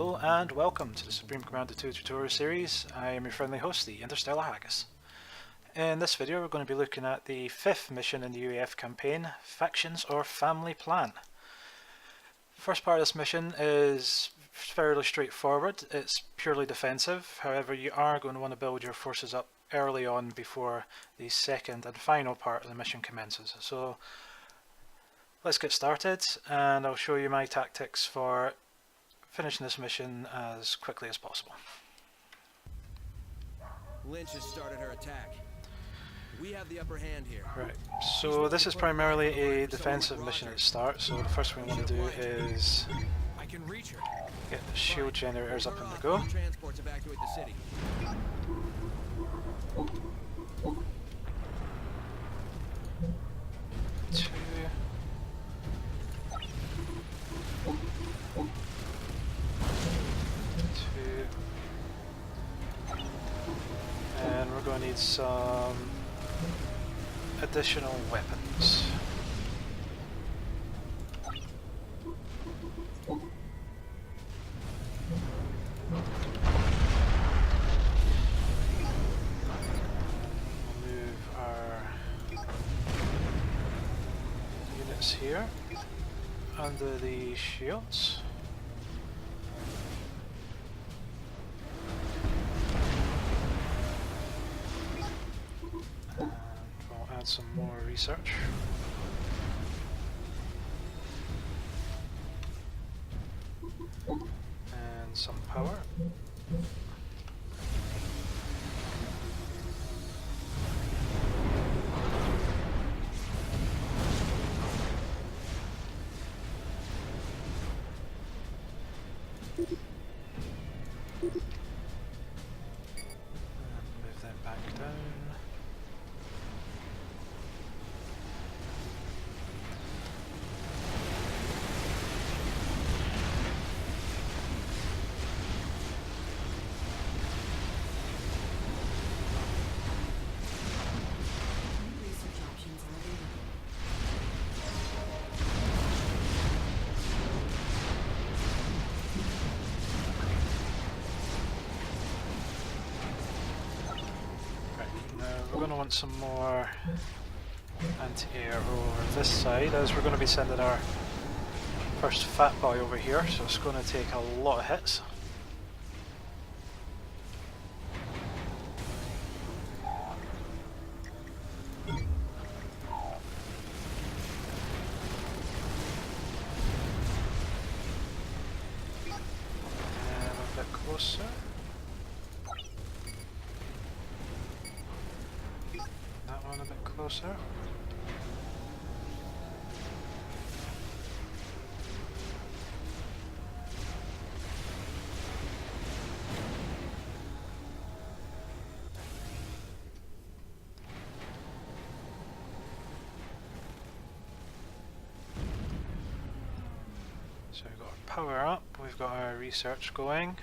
Hello and welcome to the Supreme Commander 2 tutorial series. I am your friendly host, the Interstellar Haggis. In this video we're going to be looking at the 5th mission in the UEF campaign, Factions or Family Plan. The first part of this mission is fairly straightforward. It's purely defensive, however you are going to want to build your forces up early on before the second and final part of the mission commences. So let's get started and I'll show you my tactics for finishing this mission as quickly as possible. Lynch has started her attack. We have the upper hand here. Right, so this is primarily a defensive mission at the start, so the first thing we want to do is get the shield generators up and go. Transports evacuate the city. And we're going to need some additional weapons. We'll move our units here under the shields. Add some more research. And some power. And move them back down. We're going to want some more anti-air over this side, as we're going to be sending our first fat boy over here, so it's going to take a lot of hits. And a bit closer. A bit closer. So we've got our power up, we've got our research going.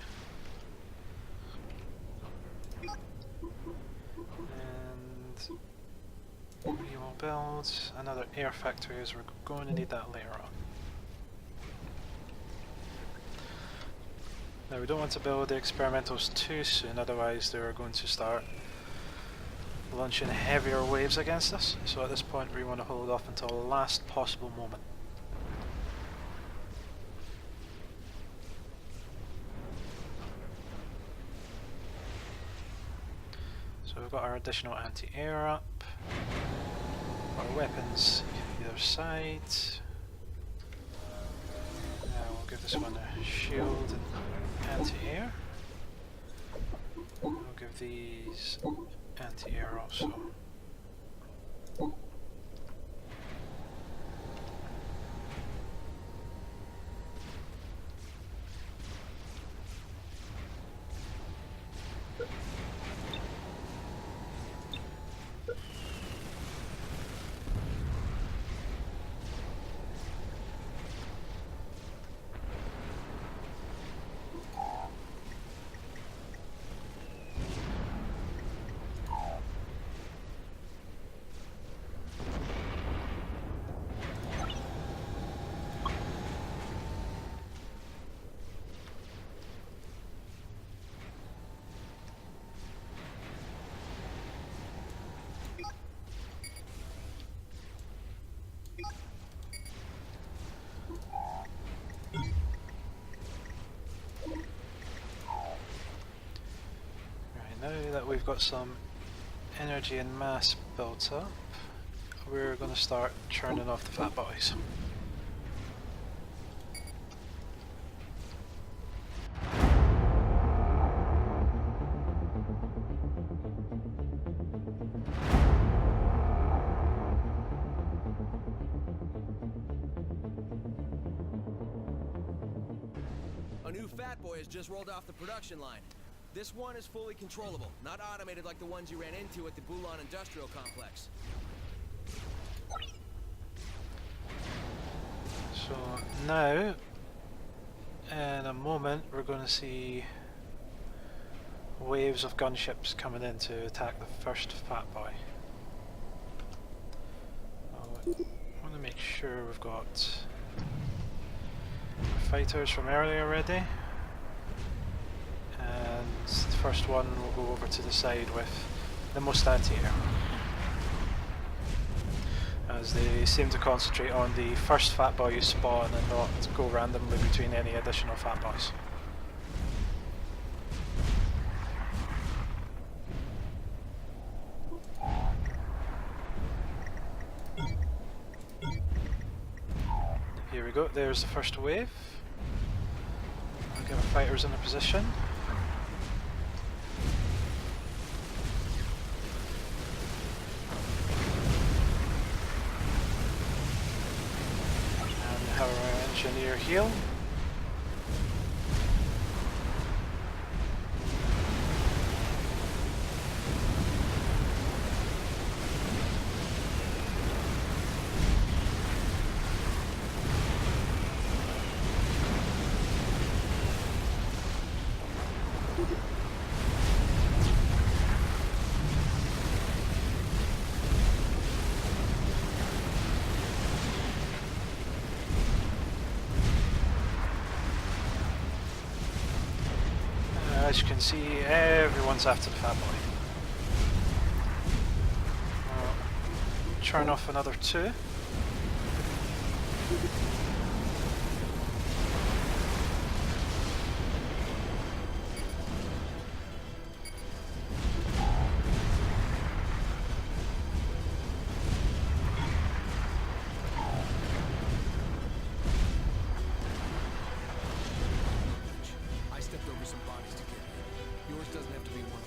We will build another air factory, as we're going to need that later on. Now we don't want to build the experimentals too soon, otherwise they're going to start launching heavier waves against us. So at this point we want to hold off until the last possible moment. So we've got our additional anti-air up. Our weapons either side. Now we'll give this one a shield and anti-air. We'll give these anti-air also. that we've got some energy and mass built up, we're going to start churning off the fat bodies. A new Fat Boy has just rolled off the production line. This one is fully controllable, not automated like the ones you ran into at the Bulan Industrial Complex. So now, in a moment, we're going to see waves of gunships coming in to attack the first Fat Boy. I want to make sure we've got fighters from earlier ready. And the first one will go over to the side with the most anti-air, as they seem to concentrate on the first Fat Boy you spawn and not go randomly between any additional Fat Boys. Here we go, there's the first wave. I'll get our fighters in a position. Have our engineer heal. As you can see, everyone's after the Fat Boy. Churn off another two. I stepped over some bodies to get here. Yours doesn't have to be one of them.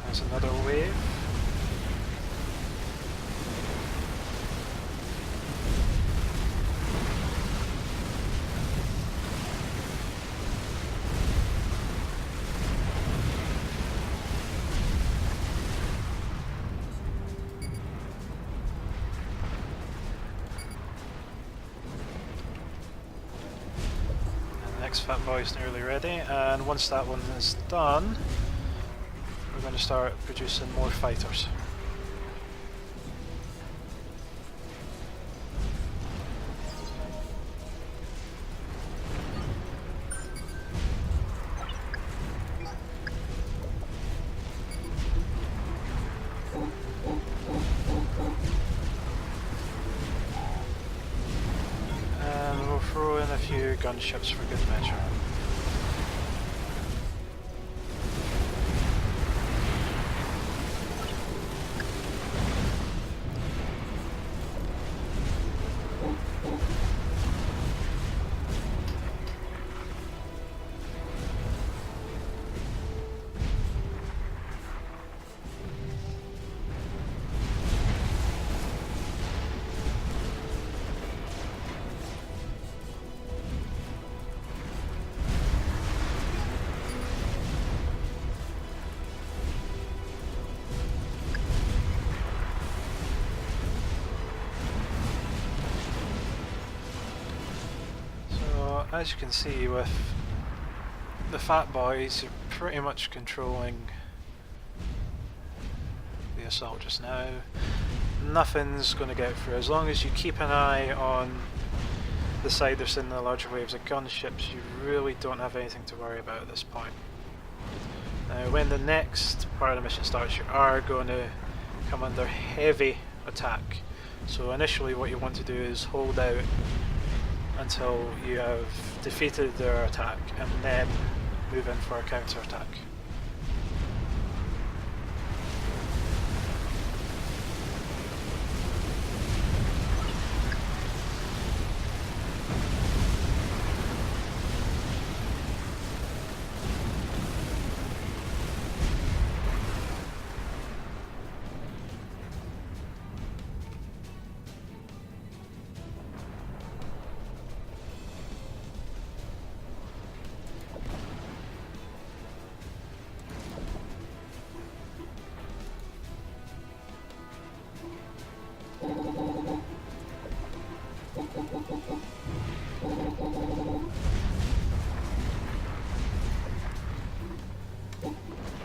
There's another wave. And the next Fat Boy's nearly ready, and once that one is done, we're going to start producing more fighters. And we'll throw in a few gunships for good measure. as you can see with the Fat Boys, you're pretty much controlling the assault just now. Nothing's going to get through. As long as you keep an eye on the side that's in the larger waves of gunships, you really don't have anything to worry about at this point. Now when the next part of the mission starts, you are going to come under heavy attack. So initially what you want to do is hold out until you have defeated their attack and then move in for a counter attack.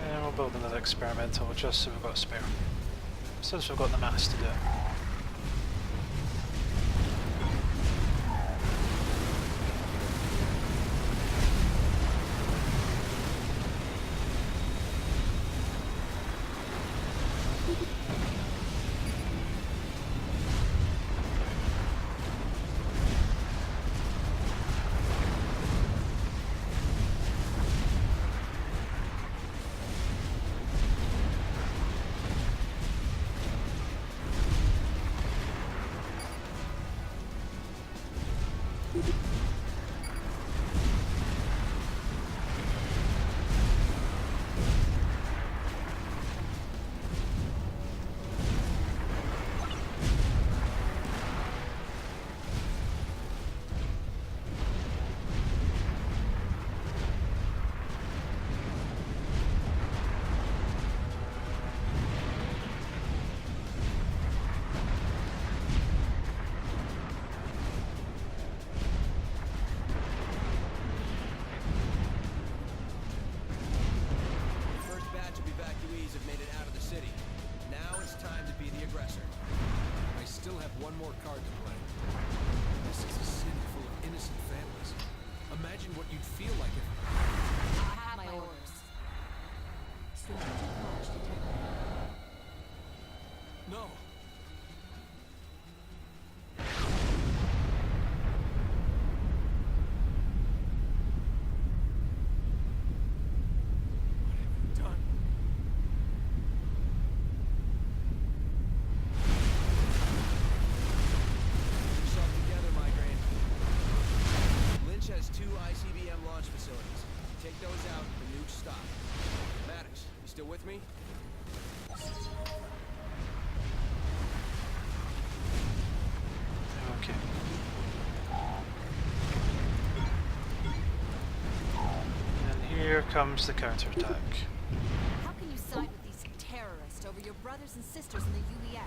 And we'll build another experimental just so we've got a spare, since we've got the mass to do it. One more card to play. This is a city full of innocent families. Imagine what you'd feel like if... I have my orders. Strategic launch detected. No! Still with me? Okay. And here comes the counterattack. How can you side with these terrorists over your brothers and sisters in the UEF?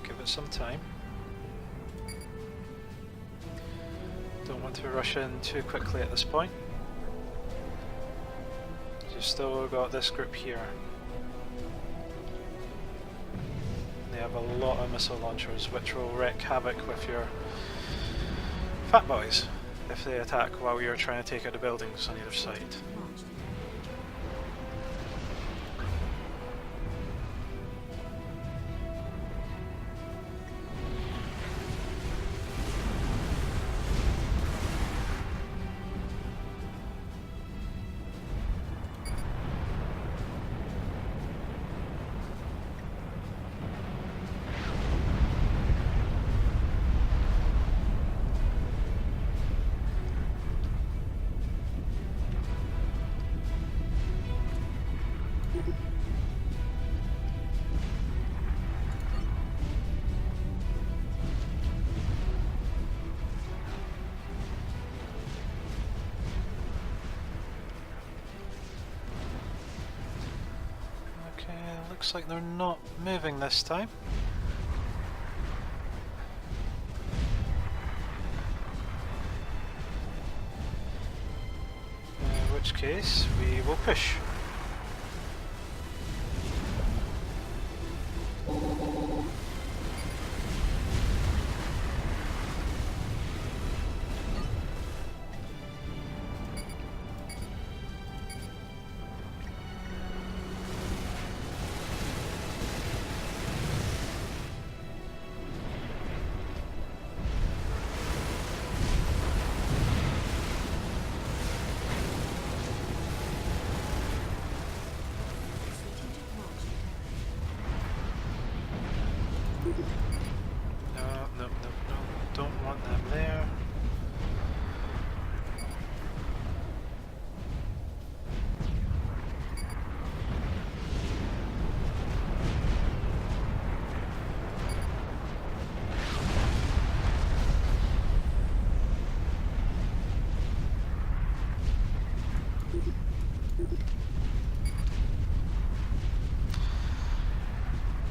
Give it some time. Don't want to rush in too quickly at this point. You've still got this group here. They have a lot of missile launchers which will wreak havoc with your Fat Boys if they attack while you're trying to take out the buildings on either side. Looks like they're not moving this time. In which case, we will push. No, don't want them there.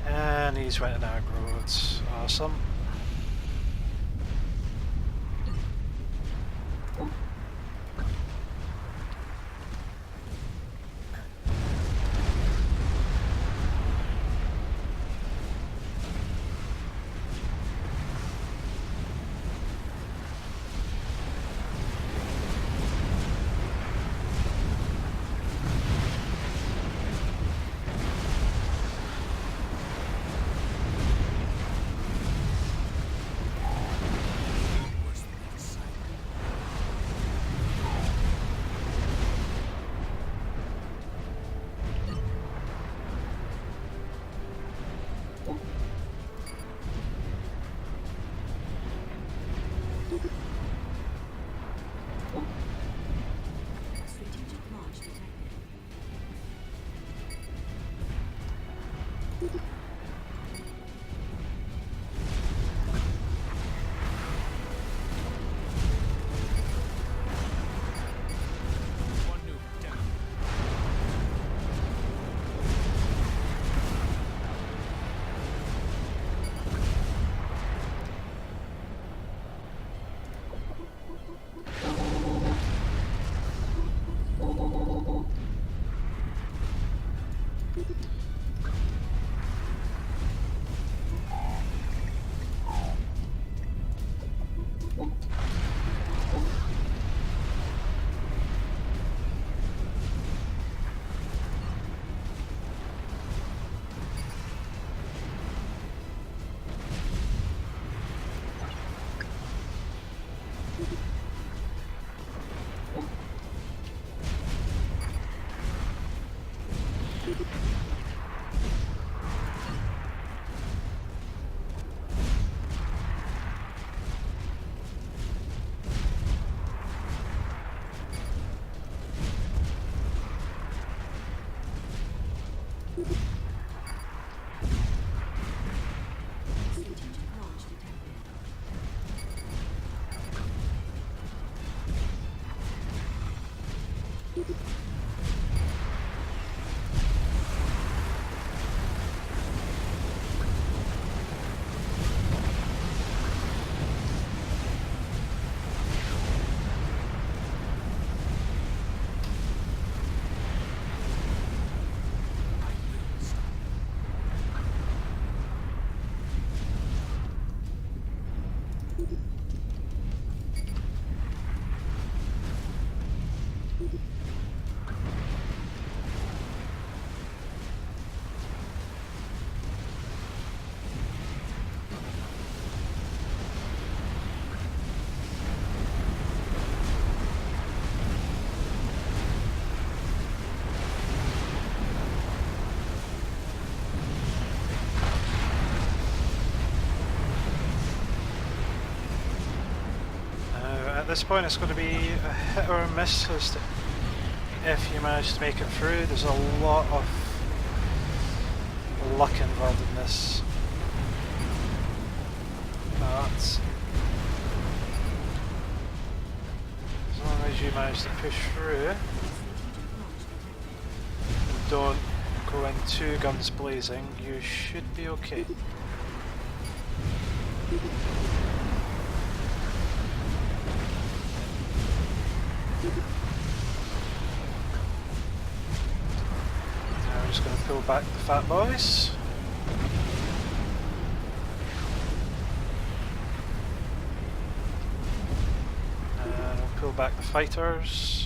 And he's went in aggro, it's awesome. At this point it's going to be a hit or a miss as to if you manage to make it through. There's a lot of luck involved in this. But as long as you manage to push through and don't go in 2 guns blazing, you should be okay. Now we're just going to pull back the fat boys. And we'll pull back the fighters.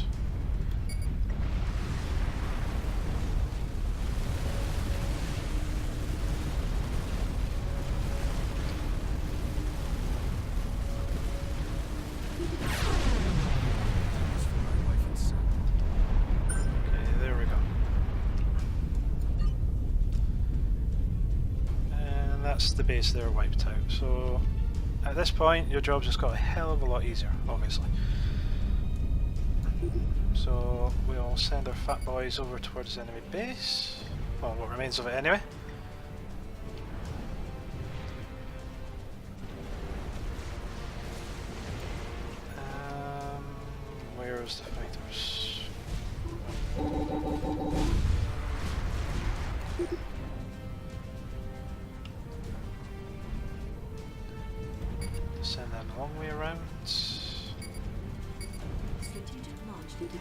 That's the base there wiped out. So at this point your job's just got a hell of a lot easier, obviously. So we'll send our fat boys over towards the enemy base. Well, what remains of it anyway. Where's the fighters? Send them a long way around. Strategic launch detected.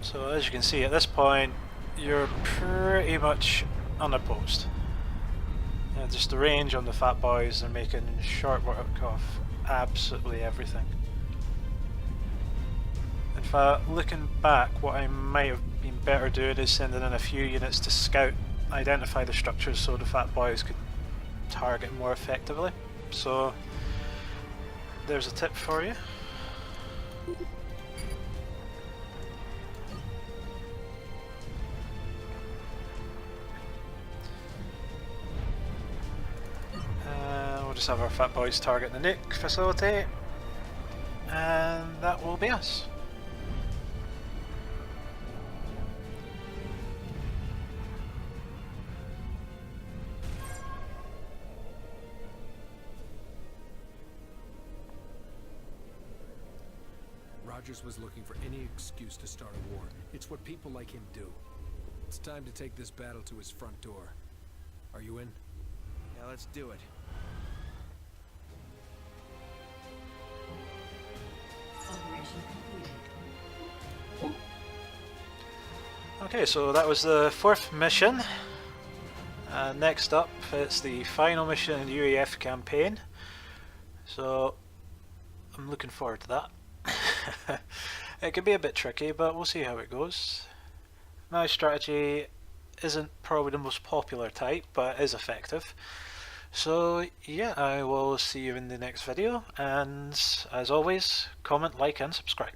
So as you can see at this point, you're pretty much unopposed. Just the range on the fat boys, they're making short work of absolutely everything. In fact, looking back, what I might have been better doing is sending in a few units to scout, identify the structures so the fat boys could target more effectively. So there's a tip for you. We'll just have our fat boys target the nuke facility, and that will be us. Rogers was looking for any excuse to start a war. It's what people like him do. It's time to take this battle to his front door. Are you in? Yeah, let's do it. Operation completed. Okay, so that was the 4th mission. Next up, it's the final mission in the UEF campaign. So I'm looking forward to that. It can be a bit tricky, but we'll see how it goes. My strategy isn't probably the most popular type, but it is effective. So yeah, I will see you in the next video, and as always, comment, like and subscribe.